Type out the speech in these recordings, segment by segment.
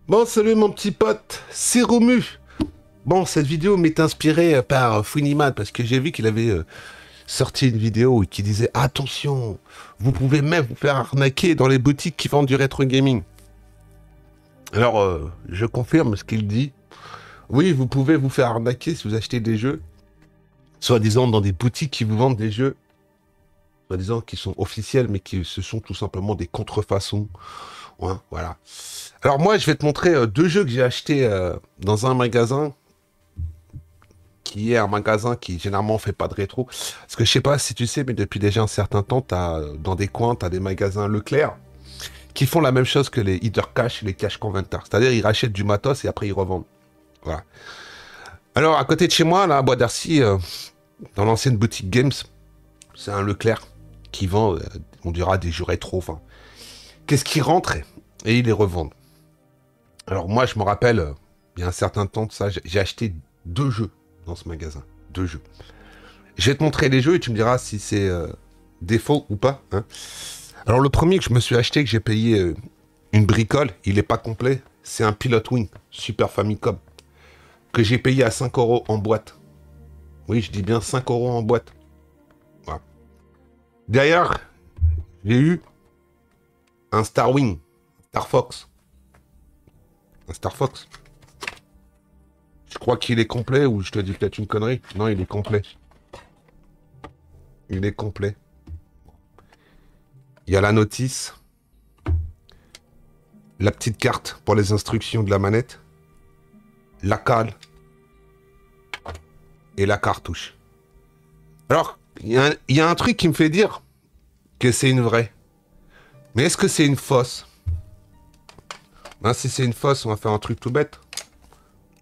Bon, salut mon petit pote, c'est Romu. Bon, cette vidéo m'est inspirée par Funimad parce que j'ai vu qu'il avait sorti une vidéo qui disait attention, vous pouvez même vous faire arnaquer dans les boutiques qui vendent du rétro gaming. Alors, je confirme ce qu'il dit. Oui, vous pouvez vous faire arnaquer si vous achetez des jeux, soi-disant dans des boutiques qui vous vendent des jeux, soi-disant qui sont officiels, mais qui ce sont tout simplement des contrefaçons. Ouais, voilà. Alors moi, je vais te montrer deux jeux que j'ai achetés dans un magasin qui est un magasin qui généralement fait pas de rétro. Parce que je sais pas si tu sais, mais depuis déjà un certain temps, dans des coins, tu as des magasins Leclerc qui font la même chose que les Eater Cash et les Cash Converter. C'est-à-dire, ils rachètent du matos et après ils revendent. Voilà. Alors, à côté de chez moi, là, à Bois d'Arcy, dans l'ancienne boutique Games, c'est un Leclerc qui vend, on dira, des jeux rétro. Enfin, qu'est-ce qui rentre et ils les revendent. Alors moi, je me rappelle, il y a un certain temps de ça, j'ai acheté deux jeux dans ce magasin. Deux jeux. Je vais te montrer les jeux et tu me diras si c'est défaut ou pas. Hein. Alors le premier que je me suis acheté, que j'ai payé une bricole, il n'est pas complet. C'est un Pilot Wing Super Famicom que j'ai payé à 5 € en boîte. Oui, je dis bien 5 € en boîte. Voilà. Derrière, j'ai eu un Star Wing, Star Fox. Un Star Fox. Je crois qu'il est complet ou je te dis peut-être une connerie. Non, il est complet. Il est complet. Il y a la notice. La petite carte pour les instructions de la manette. La cale. Et la cartouche. Alors, il y a un truc qui me fait dire que c'est une vraie. Mais est-ce que c'est une fausse? Ben, si c'est une fausse, on va faire un truc tout bête.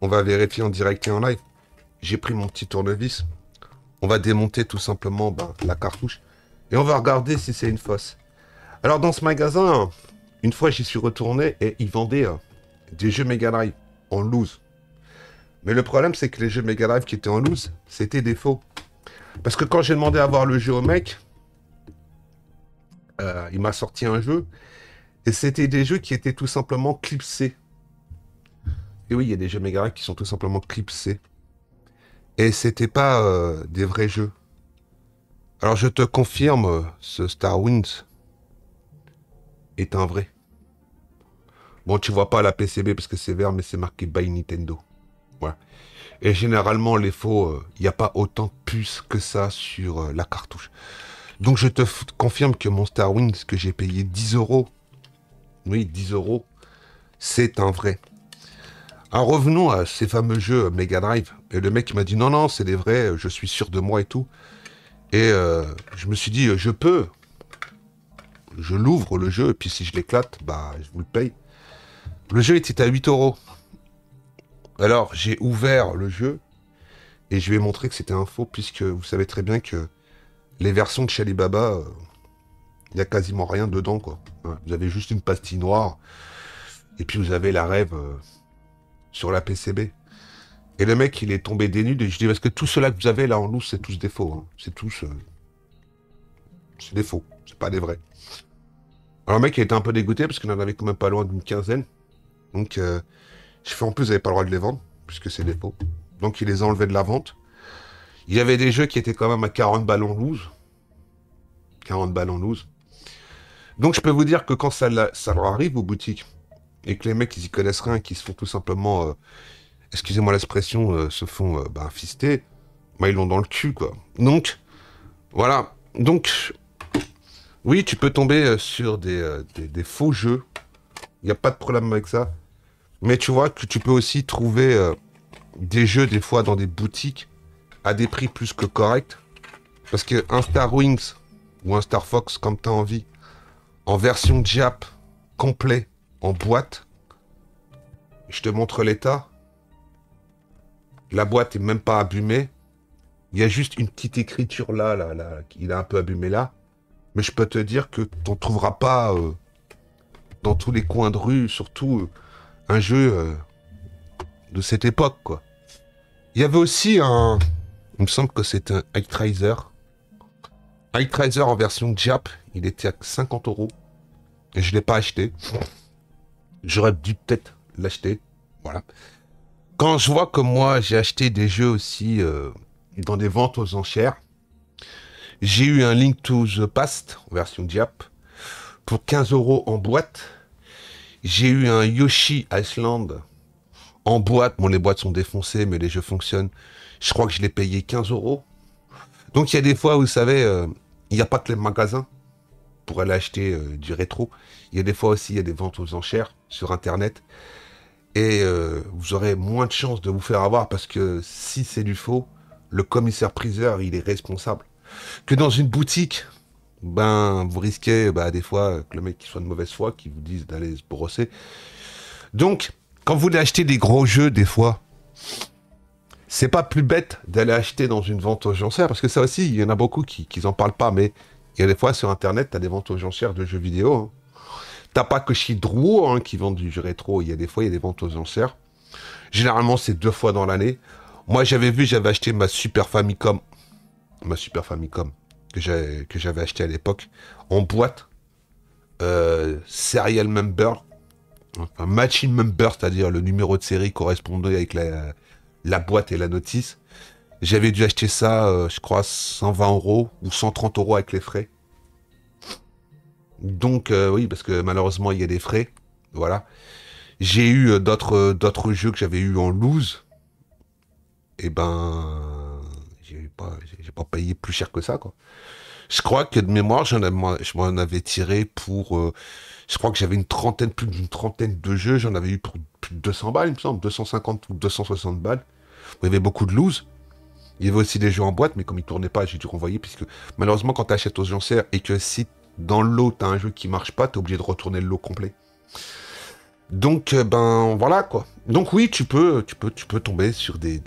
On va vérifier en direct et en live. J'ai pris mon petit tournevis. On va démonter tout simplement la cartouche. Et on va regarder si c'est une fausse. Alors dans ce magasin, une fois j'y suis retourné et ils vendaient des jeux Mega Drive en loose. Mais le problème c'est que les jeux Mega Drive qui étaient en loose, c'était des faux. Parce que quand j'ai demandé à voir le jeu au mec, il m'a sorti un jeu. Et c'était des jeux qui étaient tout simplement clipsés. Et oui, il y a des jeux Mega Drive qui sont tout simplement clipsés. Et c'était pas des vrais jeux. Alors je te confirme, ce Star Wings est un vrai. Bon, tu vois pas la PCB parce que c'est vert, mais c'est marqué by Nintendo. Voilà. Et généralement, les faux, il n'y a pas autant de puces que ça sur la cartouche. Donc je te confirme que mon Star Wings que j'ai payé 10 €, oui, 10 €, c'est un vrai. Alors revenons à ces fameux jeux Mega Drive. Et le mec il m'a dit non, non, c'est des vrais, je suis sûr de moi et tout. Et je me suis dit, je peux. Je l'ouvre le jeu, et puis si je l'éclate, je vous le paye. Le jeu était à 8 €. Alors j'ai ouvert le jeu, et je lui ai montré que c'était un faux, puisque vous savez très bien que les versions de chez Alibaba, il n'y a quasiment rien dedans, quoi. Vous avez juste une pastille noire, et puis vous avez la rêve sur la PCB. Et le mec, il est tombé des nues, et je dis, parce que tout cela que vous avez là en loose, c'est tous des faux. Hein. C'est tous... c'est des faux, c'est pas des vrais. Alors le mec, il était un peu dégoûté, parce qu'il en avait quand même pas loin d'une quinzaine. Donc, je fais en plus, vous n'avez pas le droit de les vendre, puisque c'est des faux. Donc, il les a enlevés de la vente. Il y avait des jeux qui étaient quand même à 40 balles en loose. 40 balles en loose. Donc, je peux vous dire que quand ça leur arrive aux boutiques, et que les mecs, ils y connaissent rien, qui se font tout simplement... excusez-moi l'expression, se font fister, ils l'ont dans le cul, quoi. Donc, voilà. Donc, oui, tu peux tomber sur des faux jeux. Il n'y a pas de problème avec ça. Mais tu vois que tu peux aussi trouver des jeux, des fois, dans des boutiques, à des prix plus que corrects. Parce qu'un Star Wings ou un Star Fox, comme tu as envie, en version Jap, complet, en boîte, je te montre l'état. La boîte est même pas abîmée. Il y a juste une petite écriture là, il est un peu abîmé là. Mais je peux te dire que tu n'en trouveras pas dans tous les coins de rue, surtout un jeu de cette époque, quoi. Il y avait aussi un... Il me semble que c'est un Actraiser. Actraiser en version Jap, il était à 50 €. Et je ne l'ai pas acheté. J'aurais dû peut-être l'acheter. Voilà. Quand je vois que moi, j'ai acheté des jeux aussi dans des ventes aux enchères, j'ai eu un Link to the Past, version Jap, pour 15 € en boîte. J'ai eu un Yoshi Iceland en boîte. Bon, les boîtes sont défoncées, mais les jeux fonctionnent. Je crois que je l'ai payé 15 €. Donc, il y a des fois, vous savez, il n'y a pas que les magasins pour aller acheter du rétro. Il y a des fois aussi, il y a des ventes aux enchères sur Internet. Et vous aurez moins de chances de vous faire avoir parce que si c'est du faux, le commissaire-priseur, il est responsable. Que dans une boutique, ben, vous risquez des fois que le mec qui soit de mauvaise foi, qui vous dise d'aller se brosser. Donc, quand vous voulez acheter des gros jeux, des fois, c'est pas plus bête d'aller acheter dans une vente aux enchères, parce que ça aussi, il y en a beaucoup qui en parlent pas, mais il y a des fois sur Internet, t'as des ventes aux enchères de jeux vidéo. Hein. T'as pas que chez Drouot qui vendent du jeu rétro, il y a des fois, il y a des ventes aux enchères. Généralement, c'est 2 fois dans l'année. Moi, j'avais acheté ma Super Famicom, que j'avais acheté à l'époque, en boîte, serial member, enfin, matching member, c'est-à-dire le numéro de série correspondait avec la boîte et la notice. J'avais dû acheter ça, je crois, 120 € ou 130 € avec les frais. Donc, oui, parce que malheureusement, il y a des frais. Voilà. J'ai eu d'autres jeux que j'avais eu en loose. Et ben, j'ai pas payé plus cher que ça, quoi. Je crois que de mémoire, je m'en avais tiré pour... je crois que j'avais plus d'une trentaine de jeux. J'en avais eu pour plus de 200 balles, il me semble. 250 ou 260 balles. Il y avait beaucoup de loose. Il y avait aussi des jeux en boîte, mais comme ils tournaient pas, j'ai dû renvoyer, puisque malheureusement, quand tu achètes aux enchères et que si dans le lot, tu as un jeu qui marche pas, tu es obligé de retourner le lot complet. Donc, ben, voilà, quoi. Donc oui, tu peux tomber sur des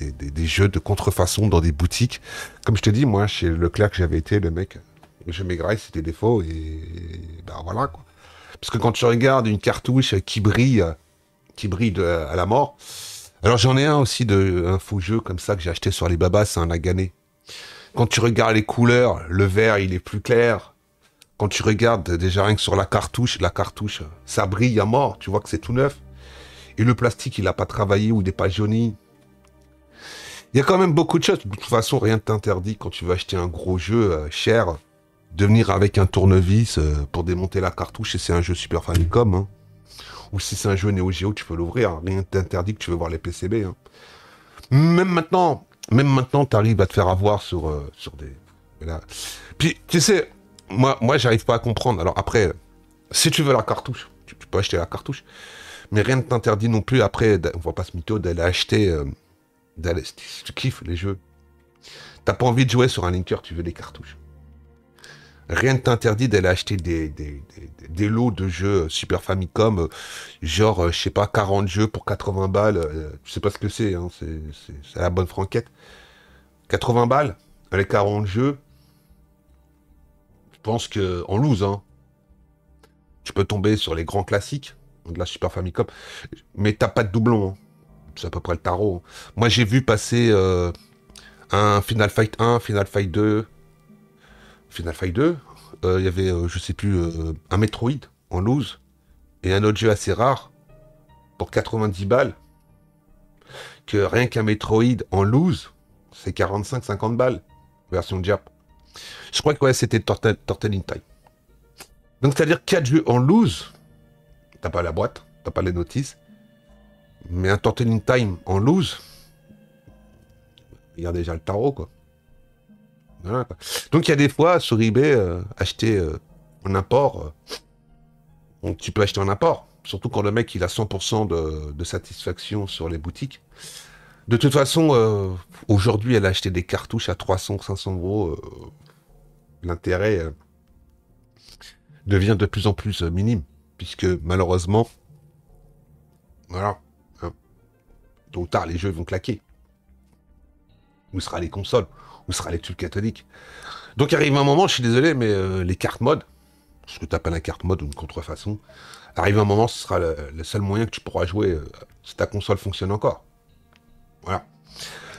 jeux de contrefaçon dans des boutiques. Comme je te dis, moi, chez Leclerc que j'avais été, le mec, je m'égraille, c'était des faux, et ben voilà, quoi. Parce que quand tu regardes une cartouche qui brille à la mort. Alors j'en ai un aussi un faux jeu comme ça que j'ai acheté sur Alibaba, c'est un Nagané. Quand tu regardes les couleurs, le vert il est plus clair. Quand tu regardes déjà rien que sur la cartouche, ça brille à mort, tu vois que c'est tout neuf. Et le plastique il a pas travaillé ou il n'est pas jauni. Il y a quand même beaucoup de choses. De toute façon, rien ne t'interdit quand tu veux acheter un gros jeu cher, de venir avec un tournevis pour démonter la cartouche, et c'est un jeu Super Famicom. Hein. Ou si c'est un jeu Neo Geo, tu peux l'ouvrir. Hein. Rien ne t'interdit que tu veux voir les PCB. Hein. Même maintenant, tu arrives à te faire avoir sur des... Voilà. Puis, tu sais, moi j'arrive pas à comprendre. Alors après, si tu veux la cartouche, tu peux acheter la cartouche. Mais rien ne t'interdit non plus, après, on va pas se mytho, d'aller acheter... si tu kiffes les jeux. T'as pas envie de jouer sur un linker, tu veux des cartouches. Rien ne t'interdit d'aller acheter des lots de jeux Super Famicom, genre, je sais pas, 40 jeux pour 80 balles. Je sais pas ce que c'est, hein, c'est la bonne franquette. 80 balles, les 40 jeux, je pense que, en loose, hein, tu peux tomber sur les grands classiques de la Super Famicom, mais t'as pas de doublon, hein. C'est à peu près le tarot. Hein. Moi, j'ai vu passer un Final Fight 1, Final Fight 2... Final Fight 2, il y avait, je sais plus, un Metroid en loose et un autre jeu assez rare pour 90 balles. Que rien qu'un Metroid en loose, c'est 45-50 balles, version Jap. Je crois que ouais, c'était Turtle in Time. Donc c'est-à-dire 4 jeux en loose, t'as pas la boîte, t'as pas les notices, mais un Turtle in Time en loose, il y a déjà le tarot, quoi. Voilà, quoi. Donc il y a des fois sur eBay, acheter en import, donc tu peux acheter en import, surtout quand le mec il a 100% de satisfaction sur les boutiques. De toute façon, aujourd'hui elle a acheté des cartouches à 300-500 €, l'intérêt devient de plus en plus minime, puisque malheureusement, voilà, hein, tôt ou tard les jeux vont claquer. Où sera les consoles, où sera les tubes cathodiques. Donc arrive un moment, je suis désolé, mais les cartes mode, ce que tu appelles la carte mode ou une contrefaçon, arrive un moment, ce sera le seul moyen que tu pourras jouer si ta console fonctionne encore. Voilà.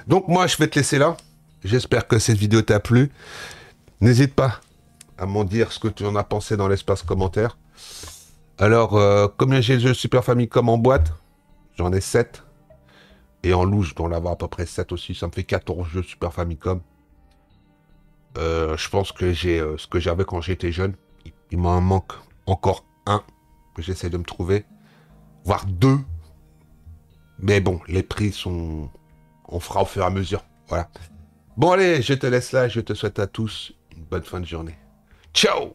Donc moi, je vais te laisser là. J'espère que cette vidéo t'a plu. N'hésite pas à m'en dire ce que tu en as pensé dans l'espace commentaire. Alors, comme j'ai le jeu Super Famicom en boîte, J'en ai 7. Et en louche, je dois en avoir à peu près 7 aussi. Ça me fait 14 jeux Super Famicom. Je pense que j'ai ce que j'avais quand j'étais jeune. Il m'en manque encore un que j'essaie de me trouver. Voire deux. Mais bon, les prix sont... On fera au fur et à mesure. Voilà. Bon allez, je te laisse là. Je te souhaite à tous une bonne fin de journée. Ciao!